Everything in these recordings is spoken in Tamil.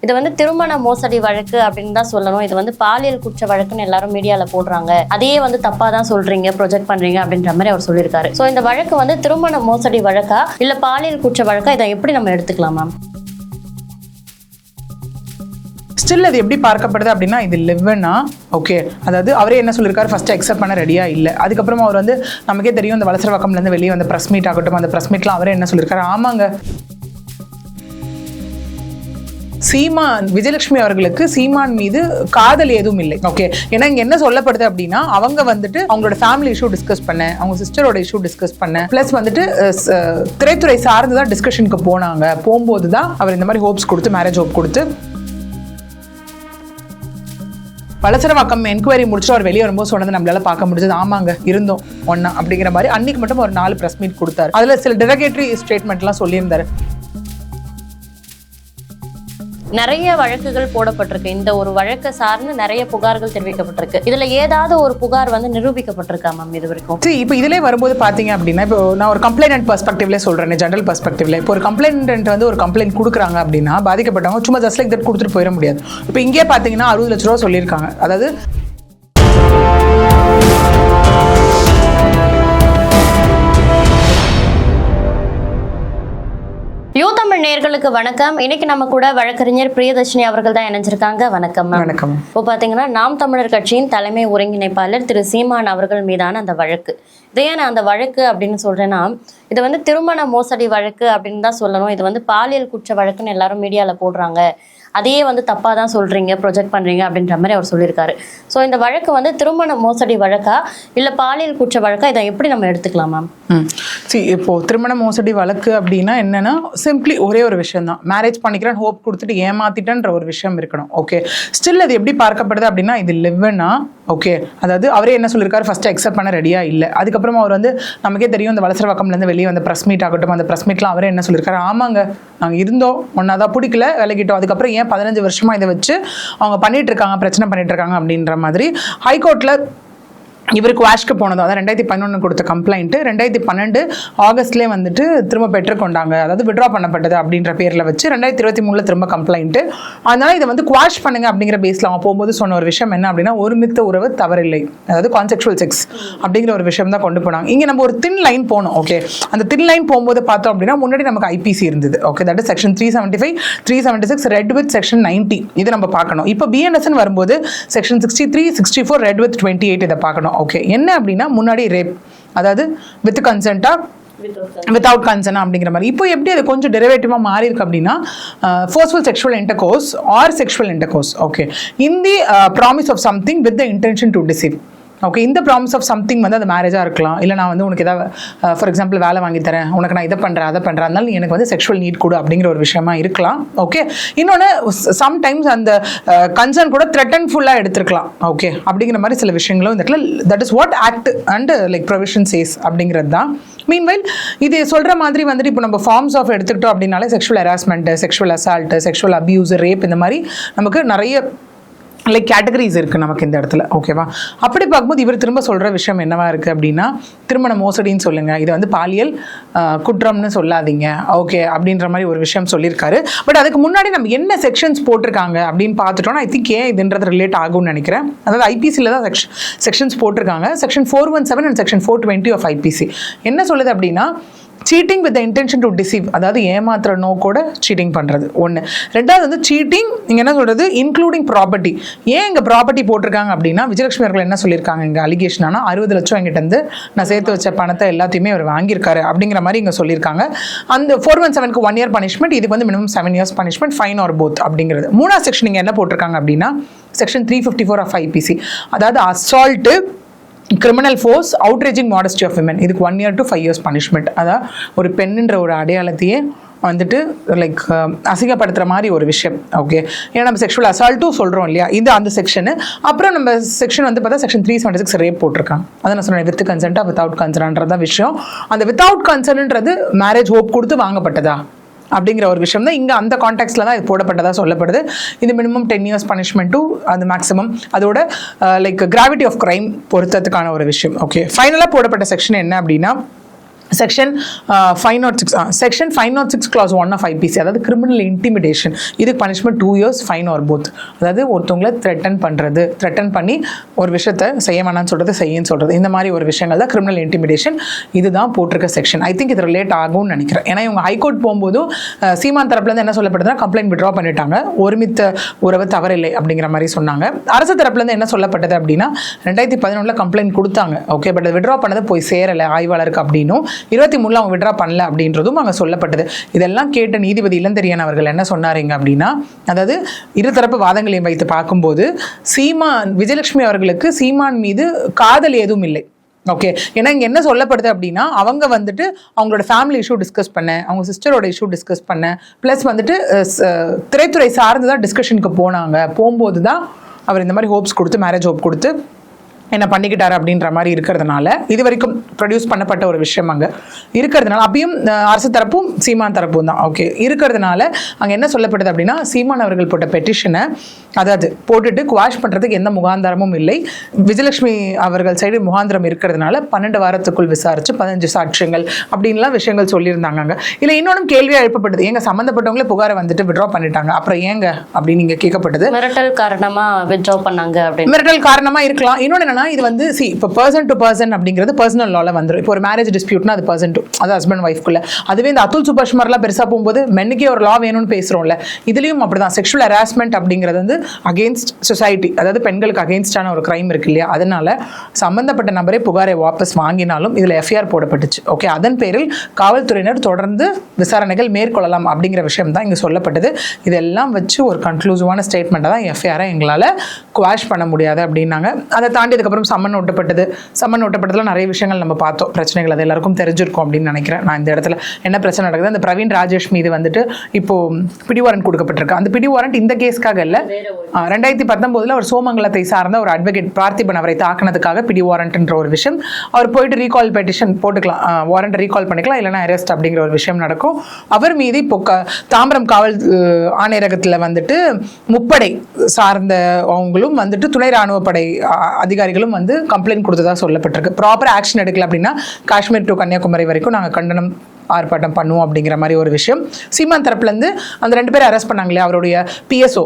இது வந்து திருமண மோசடி வழக்கு அப்படின்னு தான் சொல்லணும். இது வந்து பாலியல் குற்ற வழக்குன்னு எல்லாரும் மீடியால போடுறாங்க. அதையே வந்து தப்பா தான் சொல்றீங்க, ப்ரொஜெக்ட் பண்றீங்க அப்படின்ற மாதிரி அவர் சொல்லியிருக்காரு. ஸோ இந்த வழக்கு வந்து திருமண மோசடி வழக்கா இல்ல பாலியல் குற்ற வழக்கா, இதை எப்படி நம்ம எடுத்துக்கலாம் மேம்? ஸ்டில் அது எப்படி பார்க்கப்படுது அப்படின்னா, இது லிவ்னா ஓகே, அதாவது அவரே என்ன சொல்லியிருக்காரு, ஃபர்ஸ்ட் அக்செப்ட் பண்ண ரெடியா இல்லை. அதுக்கப்புறமா அவர் வந்து நமக்கே தெரியும், இந்த வலசரவாக்கம்லேருந்து வெளியே வந்த ப்ரெஸ் மீட் ஆகட்டும், அந்த ப்ரெஸ் மீட்லாம் அவரே என்ன சொல்லியிருக்காரு, ஆமாங்க சீமான் விஜயலட்சுமி அவர்களுக்கு சீமான் மீது காதல் எதுவும் இல்லை. ஓகே, ஏன்னா இங்க என்ன சொல்லப்படுது அப்படின்னா, அவங்க வந்துட்டு அவங்களோட ஃபேமிலி இஷ்யூ டிஸ்கஸ் பண்ண, அவங்க சிஸ்டரோட இஷ்யூ டிஸ்கஸ் பண்ண, பிளஸ் வந்துட்டு திரைத்துறை சார்ந்துதான் டிஸ்கஷனுக்கு போனாங்க. போகும்போது தான் அவர் இந்த மாதிரி ஹோப்ஸ் கொடுத்து, மேரேஜ் ஹோப் கொடுத்து, வலசரவாக்கம் என்கொயரி முடிச்சுட்டு அவர் வெளியே வரும்போது சொன்னது நம்மளால பார்க்க முடிஞ்சது, ஆமாங்க இருந்தோம் ஒன்னா அப்படிங்கிற மாதிரி. அன்னைக்கு மட்டும் ஒரு 4 பிரஸ் மீட் கொடுத்தாரு. அதுல சில டெரகேட்டரி ஸ்டேட்மெண்ட்லாம் சொல்லியிருந்தாரு. நிறைய வழக்குகள் போடப்பட்டிருக்கு. இந்த ஒரு வழக்கை சார்ந்து நிறைய புகார்கள் தெரிவிக்கப்பட்டிருக்கு. இதுல ஏதாவது ஒரு புகார் வந்து நிரூபிக்கப்பட்டிருக்கா மேம் இது வரைக்கும்? இப்போ இதுல வரும்போது பாத்தீங்க அப்படின்னா, இப்போ நான் ஒரு கம்ப்ளைண்ட் பெர்ஸ்பெக்டிவ்ல சொல்றேன், ஜெனரல் பெர்ஸ்பெக்டிவ்ல. இப்போ ஒரு கம்ப்ளைண்ட் வந்து ஒரு கம்ப்ளைண்ட் கொடுக்குறாங்க அப்படின்னா, பாதிக்கப்பட்டவங்க சும்மா ஜஸ்ட் லைக் தட் கொடுத்துட்டு போயிட முடியாது. இப்போ இங்கே பாத்தீங்கன்னா 60 லட்ச ரூபா சொல்லியிருக்காங்க. அதாவது யூதமிழ் நேயர்களுக்கு வணக்கம். இன்னைக்கு நம்ம கூட வழக்கறிஞர் பிரியதர்ஷினி அவர்கள் தான் இணைஞ்சிருக்காங்க. வணக்கம். வணக்கம். இப்போ பாத்தீங்கன்னா நாம் தமிழர் கட்சியின் தலைமை ஒருங்கிணைப்பாளர் திரு சீமான் அவர்கள் மீதான அந்த வழக்கு. இதே நான் அந்த வழக்கு அப்படின்னு சொல்றேன்னா, இது வந்து திருமண மோசடி வழக்கு அப்படின்னு தான் சொல்லணும். இது வந்து பாலியல் குற்ற வழக்குன்னு எல்லாரும் மீடியால போடுறாங்க. அதையே வந்து தப்பா தான் சொல்றீங்க, ப்ரொஜெக்ட் பண்றீங்க அப்படின்ற மாதிரி அவர் சொல்லியிருக்காரு. ஸோ இந்த வழக்கு வந்து திருமண மோசடி வழக்கா இல்ல பாலியல் குற்ற வழக்கா, இதை எப்படி நம்ம எடுத்துக்கலாம் மேம்? இப்போ திருமண மோசடி வழக்கு அப்படின்னா என்னன்னா, சிம்பிளி ஒரே ஒரு விஷயம் தான், மேரேஜ் பண்ணிக்கிறேன் ஹோப் கொடுத்துட்டு ஏமாத்திட்டன்ற ஒரு விஷயம் இருக்கணும். ஓகே, ஸ்டில் அது எப்படி பார்க்கப்படுது அப்படின்னா, இது லிவ்னா ஓகே, அதாவது அவரே என்ன சொல்லியிருக்காரு, ஃபர்ஸ்ட் அக்செப்ட் பண்ண ரெடியா இல்லை. அதுக்கப்புறமா அவர் வந்து நமக்கே தெரியும், இந்த வலசரவாக்கம்லேருந்து வெளியே வந்த ப்ரெஸ் மீட் ஆகட்டும், அந்த ப்ரெஸ் மீட்லாம் அவரே என்ன சொல்லியிருக்காரு, ஆமாங்க நாங்கள் இருந்தோம் ஒன்னாதான், பிடிக்கல விலகிட்டோம். அதுக்கப்புறம் ஏன் 15 வருஷமா இதை வச்சு அவங்க பண்ணிட்டு இருக்காங்க, பிரச்சனை பண்ணிட்டு இருக்காங்க அப்படின்ற மாதிரி ஹைகோர்ட்ல இவருக்கு வாஷ்க்கு போனதும், அதாவது 2011 கொடுத்த கம்ப்ளைண்ட் 2012 ஆகஸ்ட்லேயே வந்துட்டு திரும்ப பெற்றுக்கொண்டாங்க, அதாவது விட்ரா பண்ணப்பட்டது அப்படின்ற பேரில் வச்சு 2023 திரும்ப கம்ப்ளைண்ட். அதனால இதை வந்து குவாஷ் பண்ணுங்க அப்படிங்கிற பேஸில் அவங்க போகும்போது சொன்ன ஒரு விஷயம் என்ன அப்படின்னா, ஒருமித்த உறவு தவறில்லை, அதாவது கான்செக்சுவல் செக்ஸ் அப்படிங்கிற ஒரு விஷயம் தான் கொண்டு போனாங்க. இங்கே நம்ம ஒரு தின் லைன் போனோம். ஓகே, அந்த தின் லைன் போகும்போது பார்த்தோம் அப்படின்னா, முன்னாடி நமக்கு ஐபிசி இருந்தது. Okay, that is section 375, 376 red with section 90, இது நம்ம பார்க்கணும். இப்போ பிஎன்எஸ்என் வரும்போது செக்ஷன் 63, 64 ரெட் வித் 28 இதை பார்க்கணும். ஓகே, என்ன அப்படின்னா, முன்னாடி ரேப், அதாவது வித் கன்சென்ட்டா வித்தவுட் கன்சென்ட் அப்படிங்கிற மாதிரி. இப்போ எப்படி அது கொஞ்சம் டெரிவேட்டிவா மாறி இருக்கு அப்படின்னா, forceful sexual intercourse or sexual intercourse. Okay, in the promise of something with the intention to deceive. Okay, இந்த ப்ராமிஸ் ஆஃப் சம்திங் வந்து அது மேரேஜாக இருக்கலாம், இல்லை நான் வந்து உனக்கு ஏதாவது ஃபார் எக்ஸாம்பிள் வேலை வாங்கி தரேன், உனக்கு நான் இதை பண்ணுறேன் அதை பண்ணுறேன், அதனால நீ எனக்கு வந்து செக்ஷுவல் நீட் கொடு அப்படிங்கிற ஒரு விஷயமா இருக்கலாம். ஓகே, இன்னொன்று சம்டைம்ஸ் அந்த கன்சர்ன் கூட த்ரெட்டன்ஃபுல்லாக எடுத்துருக்கலாம். ஓகே, அப்படிங்கிற மாதிரி சில விஷயங்களும் இந்த இடத்துல that is what act and like provision says அப்படிங்கிறது தான். மீன்வைல் இது சொல்கிற மாதிரி வந்துட்டு இப்போ நம்ம ஃபார்ம்ஸ் ஆஃப் எடுத்துக்கிட்டோம் அப்படின்னாலே sexual harassment, sexual assault, sexual abuse, rape, இந்த மாதிரி நமக்கு நிறைய லைக் கேட்டகரிஸ் இருக்குது நமக்கு இந்த இடத்துல. ஓகேவா, அப்படி பார்க்கும்போது இவர் திரும்ப சொல்கிற விஷயம் என்னவா இருக்குது அப்படின்னா, திருமண மோசடின்னு சொல்லுங்கள், இது வந்து பாலியல் குற்றம்னு சொல்லாதீங்க ஓகே அப்படின்ற மாதிரி ஒரு விஷயம் சொல்லியிருக்காரு. பட் அதுக்கு முன்னாடி நம்ம என்ன செக்ஷன்ஸ் போட்டிருக்காங்க அப்படின்னு பார்த்துட்டோம்னா, ஐ திங்க் ஏன் இதுன்றது ரிலேட் ஆகும்னு நினைக்கிறேன். அதாவது ஐபிசியில் தான் செக்ஷன்ஸ் போட்டிருக்காங்க. Section 417 and section 420 of IPC என்ன சொல்லுது அப்படின்னா, cheating with intention to deceive, அதாவது ஏமாத்துற நோக்கோட சீட்டிங் பண்ணுறது ஒன்று. ரெண்டாவது வந்து சீட்டிங் இங்கே என்ன சொல்கிறது, இன்க்ளூடிங் ப்ராப்பர்ட்டி. ஏன் இங்கே ப்ராப்பர்ட்டி போட்டிருக்காங்க அப்படின்னா, விஜயலட்சுமி அவர்கள் என்ன சொல்லியிருக்காங்க இங்கே அலிகேஷன் ஆனால் 60 லட்சம் எங்கிட்ட இருந்து நான் சேர்த்து வச்ச பணத்தை எல்லாத்தையுமே அவர் வாங்கியிருக்காரு அப்படிங்கிற மாதிரி இங்கே சொல்லியிருக்காங்க. அந்த 417க்கு 1 year பனிஷ்மெண்ட், இதுக்கு வந்து minimum 7 years punishment, fine or both அப்படிங்கிறது. 3வது செக்ஷன் இங்கே என்ன போட்டிருக்காங்க அப்படின்னா, செக்ஷன் 354 ஆஃப் ஐபிசி, அதாவது assault, criminal force, outraging modesty of women, இதுக்கு 1 year to 5 years பனிஷ்மெண்ட். அதான் ஒரு பெண்ணுன்ற ஒரு அடையாளத்தையே வந்துட்டு லைக் அசிங்கப்படுத்துகிற மாதிரி ஒரு விஷயம். ஓகே, ஏன்னா நம்ம செக்ஷுவல் அசால்ட்டும் சொல்கிறோம் இல்லையா, இது அந்த செக்ஷனு. அப்புறம் நம்ம செக்ஷன் வந்து பார்த்தா செக்ஷன் 376 ரேப் போட்டிருக்காங்க. அதை நான் சொன்னேன், வித் கன்சென்ட்டா வித்தவுட் கன்சென்ட்ன்றதான் விஷயம். அந்த வித்தவுட் கன்சென்ட்ன்றது மேரேஜ் ஹோப் கொடுத்து வாங்கப்பட்டதா அப்படிங்கிற ஒரு விஷயம் தான் இங்கே அந்த கான்டெக்ட்ல தான் இது போடப்பட்டதாக சொல்லப்படுது. இது மினிமம் 10 years பனிஷ்மெண்ட் டு அது மேக்ஸிமம் அதோட லைக் கிராவிட்டி ஆஃப் கிரைம் பொறுத்ததுக்கான ஒரு விஷயம். ஓகே, ஃபைனலாக போடப்பட்ட செக்ஷன் என்ன அப்படின்னா, செக்ஷன் 506 clause 1 of IPC, அதாவது கிரிமினல் இன்டிமிடேஷன். இதுக்கு punishment 2 years fine or both. அதாவது ஒருத்தவங்களை த்ரெட்டன் பண்ணி ஒரு விஷயத்தை செய்ய வேணாம்னு சொல்கிறது, செய்யன்னு சொல்கிறது, இந்த மாதிரி ஒரு விஷயங்கள் தான் கிரிமினல் இன்டிமிடேஷன். இதுதான் போட்டிருக்க செக்ஷன். ஐ திங்க் இது ரிலேட் ஆகும்னு நினைக்கிறேன். ஏன்னா இவங்க ஹைகோர்ட் போகும்போதும் சீமான் தரப்புலேருந்து என்ன சொல்லப்படுதுன்னா, கம்ப்ளைண்ட் விட்ரா பண்ணிட்டாங்க, ஒருமித்த உறவு தவறில்லை அப்படிங்கிற மாதிரி சொன்னாங்க. அரசு தரப்புலேருந்து என்ன சொல்லப்பட்டது அப்படின்னா, 2011 கம்ப்ளைண்ட் கொடுத்தாங்க, ஓகே, பட் விட்ரா பண்ணது போய் சேரலை ஆய்வாளருக்கு அப்படின்னும், 23 அவங்க விட்ரா பண்ணல அப்படின்றதும் அங்கே சொல்லப்பட்டது. இதெல்லாம் கேட்ட நீதிபதி இளந்தெரியன் அவர்கள் என்ன சொன்னாருங்க அப்படின்னா, அதாவது இருதரப்பு வாதங்களையும் வைத்து பார்க்கும்போது விஜயலட்சுமி அவர்களுக்கு சீமான் மீது காதல் ஏதும் இல்லை. ஓகே, ஏன்னா இங்கே என்ன சொல்லப்படுது அப்படின்னா, அவங்க வந்துட்டு அவங்களோட ஃபேமிலி இஷ்யூ டிஸ்கஸ் பண்ண, அவங்க சிஸ்டரோட இஷ்யூ டிஸ்கஸ் பண்ண, ப்ளஸ் வந்துட்டு திரைத்துறை சார்ந்து தான் டிஸ்கஷனுக்கு போகும்போது தான் அவர் இந்த மாதிரி ஹோப்ஸ் கொடுத்து, மேரேஜ் ஹோப் கொடுத்து என்ன பண்ணிக்கிட்டாரு அப்படின்ற மாதிரி இருக்கிறதுனால, இது வரைக்கும் ப்ரொடியூஸ் பண்ணப்பட்ட ஒரு விஷயம் அங்கே இருக்கிறதுனால, அப்பயும் அரசு தரப்பும் சீமான் தரப்பும் தான், ஓகே, இருக்கிறதுனால அங்கே என்ன சொல்லப்படுது அப்படின்னா, சீமான் அவர்கள் போட்ட பெட்டிஷனை அதாவது போட்டுட்டு குவாஷ் பண்ணுறதுக்கு எந்த முகாந்திரமும் இல்லை. விஜயலட்சுமி அவர்கள் சைடு முகாந்திரம் இருக்கிறதுனால 12 வாரத்துக்குள் விசாரித்து 15 சாட்சியங்கள் அப்படின்லாம் விஷயங்கள் சொல்லியிருந்தாங்க அங்கே. இல்லை இன்னொன்றும் கேள்வியாக எழுப்பப்பட்டது, எங்க சம்மந்தப்பட்டவங்களே புகாரை வந்துட்டு விட்ரா பண்ணிட்டாங்க, அப்புறம் ஏங்க அப்படின்னு இங்கே கேட்கப்பட்டது. மிரட்டல் காரணமாக விட்ரா பண்ணாங்க அப்படின்னு. மிரட்டல் காரணமாக இருக்கலாம். இன்னொன்று இது வந்து இப்போ பர்சன் டு பர்சன் அப்படிங்கிறது பர்சனல் லால வந்துடும். இப்போ ஒரு மேரேஜ் டிஸ்பியூட்னா அது பர்சன் டு, அது ஹஸ்பண்ட் ஒய்ஃப்குள்ள. அதுவே இந்த அத்துல் சுபாஷ்குமார்லாம் பெருசாக போகும்போது மென்னுக்கே ஒரு லா வேணும்னு பேசுகிறோம்ல, இதுலேயும் அப்படிதான். செக்ஷுவல் ஹராஸ்மெண்ட் அப்படிங்கிறது வந்து அகெயின்ஸ்ட் சொசைட்டி, அதாவது பெண்களுக்கு அகெயின்ஸ்டான ஒரு கிரைம் இருக்கு இல்லையா, அதனால சம்பந்தப்பட்ட நபரே புகாரை வாபஸ் வாங்கினாலும் இதில் எஃப்ஐஆர் போடப்பட்டுச்சு, ஓகே, அதன் பேரில் காவல்துறையினர் தொடர்ந்து விசாரணைகள் மேற்கொள்ளலாம் அப்படிங்கிற விஷயம் தான் இங்கே சொல்லப்பட்டது. இதெல்லாம் வச்சு ஒரு கன்க்ளூசிவான ஸ்டேட்மெண்ட்டை தான் எஃப்ஐஆரை எங்களால் குவாஷ் பண்ண முடியாது அப்படின்னாங்க. அதை தாண்டி அதுக்கப்புறம் சம்மன் ஓட்டப்பட்டதில் நிறைய விஷயங்கள் நம்ம பார்த்தோம், பிரச்சனைகள் அது எல்லாருக்கும் தெரிஞ்சிருக்கும் அப்படின்னு நினைக்கிறேன். நான் இந்த இடத்துல என்ன பிரச்சனை நடக்குது, அந்த பிரவீன் ராஜேஷ் மீது வந்துட்டு இப்போ பிடி வாரண்ட் கொடுக்கப்பட்டிருக்கு. அந்த பிடி வாரண்ட் இந்த கேஸ்க்காக இல்லை, 2019 ஒரு சோமங்கலத்தை சார்ந்த ஒரு அட்வொகேட் பார்த்திபன் அவரை தாக்குனதுக்காக பிடி வாரண்ட்ன்ற ஒரு விஷயம். அவர் போயிட்டு ரீகால் பெட்டிஷன் போட்டுக்கலாம், வாரண்ட் ரீகால் பண்ணிக்கலாம், இல்லைனா அரெஸ்ட் அப்படிங்கிற ஒரு விஷயம் நடக்கும். அவர் மீது இப்போ தாம்பரம் காவல் ஆணையரகத்தில் வந்துட்டு முப்படை சார்ந்த அவங்களும் வந்துட்டு துணை ராணுவப்படை அதிகாரிகளும் வந்து கம்ப்ளைண்ட் கொடுத்ததா சொல்லப்பட்டிருக்கு. ப்ராப்பர் ஆக்ஷன் எடுக்கல அப்படின்னா காஷ்மீர் டு கன்னியாகுமரி வரைக்கும் நாங்கள் கண்டனம் ஆர்ப்பாட்டம் பண்ணுவோம் அப்படிங்கிற மாதிரி ஒரு விஷயம். சீமான் தரப்புலேருந்து அந்த 2 பேரை அரெஸ்ட் பண்ணாங்களே, அவருடைய பிஎஸ்ஓ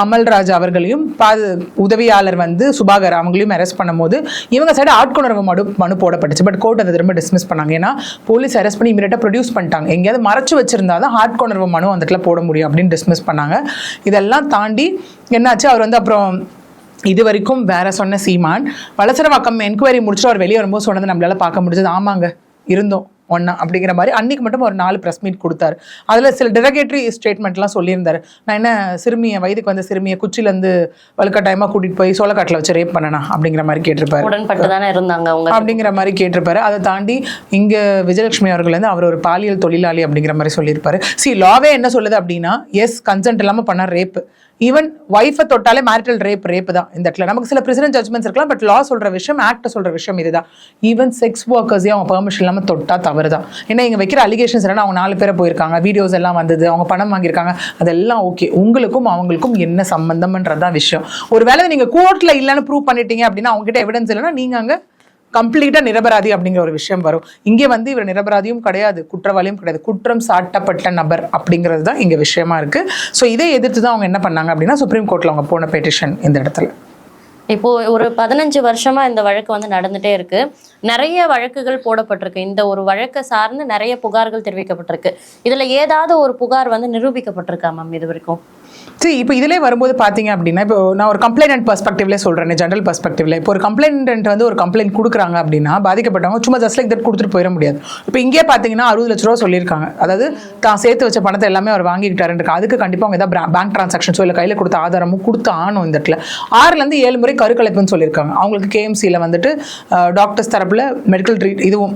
அமல்ராஜ் அவர்களையும் உதவியாளர் வந்து சுபாகர் அவங்களையும் அரெஸ்ட் பண்ணும்போது இவங்க சைடு ஆட்கொணர்வு மனு போடப்பட்டுச்சு. பட் கோர்ட் அதை திரும்ப டிஸ்மிஸ் பண்ணாங்க. ஏன்னா போலீஸ் அரெஸ்ட் பண்ணி இமீடியட்டாக ப்ரொடியூஸ் பண்ணிட்டாங்க, எங்கேயாவது மறைச்சு வச்சிருந்தா தான் ஆட்கொணர்வு மனு அந்த இடத்துல போட முடியும் அப்படின்னு டிஸ்மிஸ் பண்ணாங்க. இதெல்லாம் தாண்டி என்னாச்சு, அவர் வந்து அப்புறம் இது வரைக்கும் வேற சொன்ன சீமான் வலசரவாக்கம் என்கொயரி முடிச்சுட்டு அவர் வெளியே வரும்போது சொன்னது நம்மளால பார்க்க முடிஞ்சது, ஆமாங்க இருந்தோம் ஒன்றா அப்படிங்கிற மாதிரி. அன்றைக்கி மட்டும் ஒரு 4 ப்ரெஸ் மீட் கொடுத்தாரு. அதில் சில டெரகேட்டரி ஸ்டேட்மெண்ட்லாம் சொல்லியிருந்தாரு. நான் என்ன வயதுக்கு வந்த சிறுமியை குச்சிலேருந்து வலுக்கட்டாயமாக கூட்டிகிட்டு போய் சோளக்காட்டில் வச்சு ரேப் பண்ணனா அப்படிங்கிற மாதிரி கேட்டிருப்பாரு. உடன்பட்டு தானே இருந்தாங்க அவங்க அப்படிங்கிற மாதிரி கேட்டிருப்பாரு. அதை தாண்டி இங்கே விஜயலட்சுமி அவர்கள் வந்து அவர் ஒரு பாலியல் தொழிலாளி அப்படிங்கிற மாதிரி சொல்லியிருப்பாரு. லாவே என்ன சொல்லுது அப்படின்னா, எஸ் கன்சென்ட் இல்லாமல் பண்ண ரேப்பு, ஈவன் ஒய்ஃபை தொட்டாலே மேரிட்டல் ரேப் தான் இந்த இடத்துல. நமக்கு சில பிரசிடென்ட் ஜட்மெண்ட்ஸ் இருக்கலாம், பட் லா சொல்கிற விஷயம், ஆக்ட் சொல்கிற விஷயம் இதுதான். ஈவன் செக்ஸ் ஒர்க்கர்ஸே அவங்க பெர்மிஷன் இல்லாமல் தொட்டா தவறு தான். ஏன்னா இங்கே வைக்கிற அலிகேஷன்ஸ் என்னன்னா, அவங்க 4 பேரை போயிருக்காங்க, வீடியோஸ் எல்லாம் வந்தது, அவங்க பணம் வாங்கியிருக்காங்க, அதெல்லாம் ஓகே. உங்களுக்கும் அவங்களுக்கும் என்ன சம்பந்தம்ன்றதான் விஷயம். ஒருவேளை நீங்கள் கோர்ட்டில் இல்லைன்னு ப்ரூவ் பண்ணிட்டீங்க அப்படின்னா, அவங்ககிட்ட எவிடன்ஸ் இல்லைன்னா நீங்கள் அங்கே கம்ப்ளீட்டாக நிரபராதி அப்படிங்கிற ஒரு விஷயம் வரும். இங்கே வந்து இவர் நிரபராதியும் கிடையாது, குற்றவாளியும் கிடையாது, குற்றம் சாட்டப்பட்ட நபர் அப்படிங்கிறது தான் இங்கே விஷயமா இருக்கு. ஸோ இதை எதிர்த்து தான் அவங்க என்ன பண்ணாங்க அப்படின்னா, சுப்ரீம் கோர்ட்டில் அவங்க போன பெட்டிஷன் இந்த இடத்துல. இப்போ ஒரு 15 வருஷமா இந்த வழக்கு வந்து நடந்துட்டே இருக்கு. நிறைய வழக்குகள் போடப்பட்டிருக்கு. இந்த ஒரு வழக்கை சார்ந்து நிறைய புகார்கள் தெரிவிக்கப்பட்டிருக்கு. இதுல ஏதாவது ஒரு புகார் வந்து நிரூபிக்கப்பட்டிருக்கா மேம் இது வரைக்கும்? சரி, இப்போ இதிலே வரும்போது பார்த்தீங்க அப்படின்னா, இப்போ நான் ஒரு கம்ப்ளைண்ட் பெர்ஸ்பெக்டிவ்ல சொல்கிறேன், ஜென்ரல் பெர்ஸ்பெக்டிவ்ல. இப்போ ஒரு கம்ப்ளைண்ட் வந்து ஒரு கம்ப்ளைண்ட் கொடுக்குறாங்க அப்படின்னா, பாதிக்கப்பட்டவங்க சும்மா ஜஸ்ட் லைக் தட் கொடுத்துட்டு போயிட முடியாது. இப்போ இங்கே பார்த்தீங்கன்னா 60 லட்ச ரூபா சொல்லியிருக்காங்க, அதாவது தான் சேர்த்து வச்ச பணத்தை எல்லாமே அவர் வாங்கிக்கிட்டாருன்னு. அதுக்கு கண்டிப்பாக அவங்க ஏதாவது பேங்க் டிரான்சாக்ஷன்ஸோ இல்லை கையில் கொடுத்த ஆதாரமும் கொடுத்து ஆனும். இந்த இடத்துல 6லேருந்து 7 முறை கருக்கலைப்புன்னு சொல்லியிருக்காங்க. அவங்களுக்கு கேஎம்சியில் வந்துட்டு டாக்டர்ஸ் தரப்பில் மெடிக்கல் இதுவும்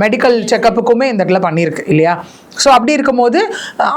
மெடிக்கல் செக்கப்புக்குமே இந்த இடத்துல பண்ணியிருக்கு இல்லையா. ஸோ அப்படி இருக்கும்போது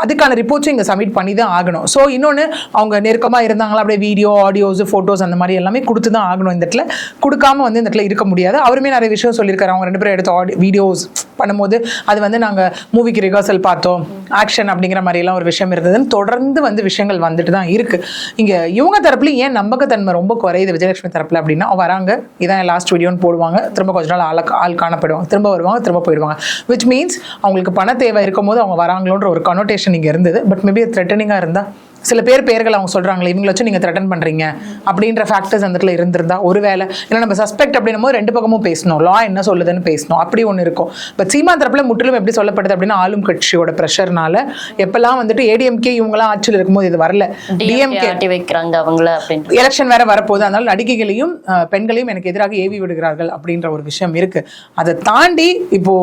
அதுக்கான ரிப்போர்ட்ஸும் இங்கே சப்மிட் பண்ணி தான் ஆகணும். ஸோ இன்னொன்று, அவங்க நெருக்கமாக இருந்தாங்களா, அப்படியே வீடியோ, ஆடியோஸ், ஃபோட்டோஸ் அந்த மாதிரி எல்லாமே கொடுத்து தான் ஆகணும். இந்த இடத்துல கொடுக்காம வந்து இந்த இடத்துல இருக்க முடியாது. அவருமே நிறைய விஷயம் சொல்லியிருக்காரு. அவங்க 2 பேரும் எடுத்த வீடியோஸ் பண்ணும்போது அது வந்து நாங்கள் மூவிக்கு ரிஹர்சல் பார்த்தோம், ஆக்ஷன் அப்படிங்கிற மாதிரிலாம் ஒரு விஷயம் இருந்ததுன்னு தொடர்ந்து வந்து விஷயங்கள் வந்துட்டு தான் இருக்கு. இங்கே இவங்க தரப்புலையும் ஏன் நம்பகத்தன்மை ரொம்ப குறையுது விஜயலட்சுமி தரப்புல அப்படின்னா, வராங்க, இதான் லாஸ்ட் வீடியோன்னு போடுவாங்க, திரும்ப கொஞ்ச நாள் ஆள் காணப்படுவாங்க, திரும்ப வருவாங்க, திரும்ப போயிடுவாங்க. விச் மீன்ஸ் அவங்களுக்கு பண தேவை இருக்கும் போது அவங்க வராங்களோன்ற ஒரு கனோட்டேஷன் இங்கே இருந்தது. பட் மேபி த்ரெட்டனிங்காக இருந்தால் சில பேர்கள் அவங்க சொல்றாங்களே இவங்களை வச்சு நீங்க த்ரெட்டன் பண்றீங்க அப்படின்ற ஃபேக்டர்ஸ் அந்த இடத்துல இருந்திருந்தா ஒருவேளை, ஏன்னா நம்ம சஸ்பெக்ட் அப்படின்னும் போது ரெண்டு பக்கமும் பேசணும், லா என்ன சொல்லுதுன்னு பேசணும், அப்படி ஒன்று இருக்கும். பட் சீமான் தரப்புல முற்றிலும் எப்படி சொல்லப்படுது அப்படின்னா, ஆளும் கட்சியோட ப்ரெஷர்னால எப்பெல்லாம் வந்துட்டு ஏடிஎம்கே இவங்களாம் ஆட்சியில் இருக்கும்போது இது வரல, டிஎம்கே வைக்கிறாங்க அவங்கள அப்படின்னு எலெக்ஷன் வேற வரப்போகுது, அதனால நடிகைகளையும் பெண்களையும் எனக்கு எதிராக ஏவி விடுகிறார்கள் அப்படின்ற ஒரு விஷயம் இருக்கு. அதை தாண்டி இப்போ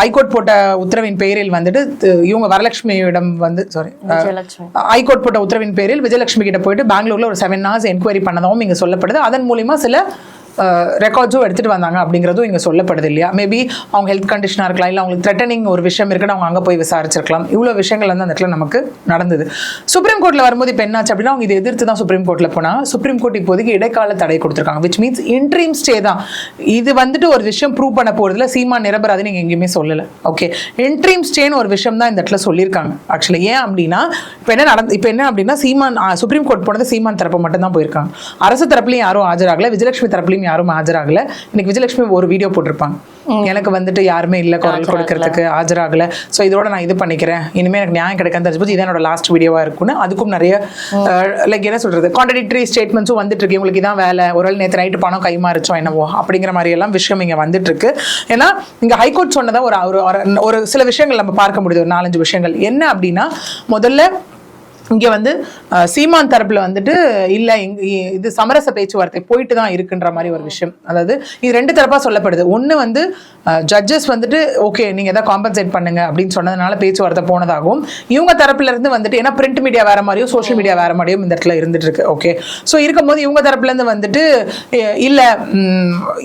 ஹைகோர்ட் போட்ட உத்தரவின் பெயரில் வந்துட்டு இவங்க வரலட்சுமியிடம் வந்து ஹைகோர்ட் போட்ட உத்தரவின் பேரில் விஜயலட்சுமி கிட்ட போயிட்டு பெங்களூர்ல ஒரு 7 hours என்கொயரி பண்ணதாகவும் இங்க சொல்லப்படுது. அதன் மூலியமா சில ரெக்கார்ட்ஸும் எடுத்துட்டு வந்தாங்க அப்படிங்கிறதும் இங்கே சொல்லப்படுது இல்லையா. மேபி அவங்க ஹெல்த் கண்டிஷனாக இருக்கலாம், இல்லை அவங்களுக்கு த்ரெட்டனிங் ஒரு விஷயம் இருக்குன்னு அவங்க அங்கே போய் விசாரிச்சிருக்கலாம். இவ்வளோ விஷயங்கள் வந்து அந்த இடத்துல நமக்கு நடந்தது. சுப்ரீம் கோர்ட்டில் வரும்போது இப்போ என்னாச்சு அப்படின்னா, அவங்க இதை எதிர்த்து தான் சுப்ரீம் கோர்ட்டில் போனால் சுப்ரீம் கோர்ட் இப்போதைக்கு இடைக்கால தடை கொடுத்துருக்காங்க. விச் மீன்ஸ் இன்ட்ரீம் ஸ்டே தான். இது வந்துட்டு ஒரு விஷயம் ப்ரூவ் பண்ண போகிறதுல சீமா நிரபராதி நீங்கள் எங்கேயுமே சொல்லலை. ஓகே, இன்ட்ரீம் ஸ்டேன்னு ஒரு விஷயம் தான் இந்த இடத்துல சொல்லியிருக்காங்க. ஆக்சுவலி ஏன் அப்படின்னா, இப்போ என்ன அப்படின்னா, சீமான் சுப்ரீம் கோர்ட் போனது சீமான் தரப்பு மட்டும் தான் போயிருக்காங்க. அரசு தரப்புலையும் யாரும் ஆஜராகல, விஜயலட்சுமி தரப்புலையும் யாரும் ஆஜராகல. இன்னைக்கு விஜயலட்சுமி ஒரு வீடியோ போட்டிருப்பாங்க, எனக்கு வந்துட்டு யாருமே இல்லை குரல் கொடுக்கறதுக்கு, ஆஜராகல, ஸோ இதோட நான் இது பண்ணிக்கிறேன், இனிமேல் எனக்கு நியாயம் கிடைக்காது தெரிஞ்சு இது என்னோட லாஸ்ட் வீடியோவா இருக்குன்னு அதுக்கும் நிறைய லைக் என்ன சொல்றது கான்ட்ரடிக்டரி ஸ்டேட்மெண்ட்ஸும் வந்துட்டு இருக்கு. இவங்களுக்கு இதான் வேலை, ஒரு நேற்று நைட்டு பணம் கைமாறிச்சோம் என்னவோ அப்படிங்கிற மாதிரி எல்லாம் விஷயம் இங்க வந்துட்டு இருக்கு. ஏன்னா இங்க ஹைகோர்ட் சொன்னதா ஒரு சில விஷயங்கள் நம்ம பார்க்க முடியுது, ஒரு 4-5 விஷயங்கள். என்ன அப்படின்னா, முதல்ல இங்கே வந்து சீமான் தரப்புல வந்துட்டு இல்லை இது சமரச பேச்சுவார்த்தை போயிட்டு தான் இருக்குன்ற மாதிரி ஒரு விஷயம். அதாவது இது 2 தரப்பா சொல்லப்படுது. ஒன்று வந்து ஜட்ஜஸ் வந்துட்டு ஓகே நீங்க எதாவது காம்பன்சேட் பண்ணுங்க அப்படின்னு சொன்னதுனால பேச்சுவார்த்தை போனதாகவும், இவங்க தரப்புல இருந்து வந்துட்டு ஏன்னா பிரிண்ட் மீடியா வேற மாதிரியும் சோஷியல் மீடியா வேற மாதிரியும் இந்த இடத்துல இருந்துட்டு இருக்கு. ஓகே, ஸோ இருக்கும்போது இவங்க தரப்புல இருந்து வந்துட்டு இல்லை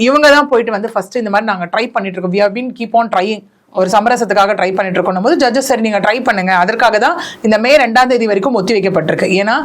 இவங்க தான் போயிட்டு வந்து ஃபர்ஸ்ட் இந்த மாதிரி நாங்கள் ட்ரை பண்ணிட்டு இருக்கோம், we have been keep on trying, ஒரு சமரசத்துக்காக ட்ரை பண்ணிட்டு இருக்கோம் போது ஜட்ஜஸ் சரி நீங்க ட்ரை பண்ணுங்க, அதற்காக தான் இந்த மே 2ஆம் தேதி வரைக்கும் ஒத்தி வைக்கப்பட்டிருக்கு. ஏன்னா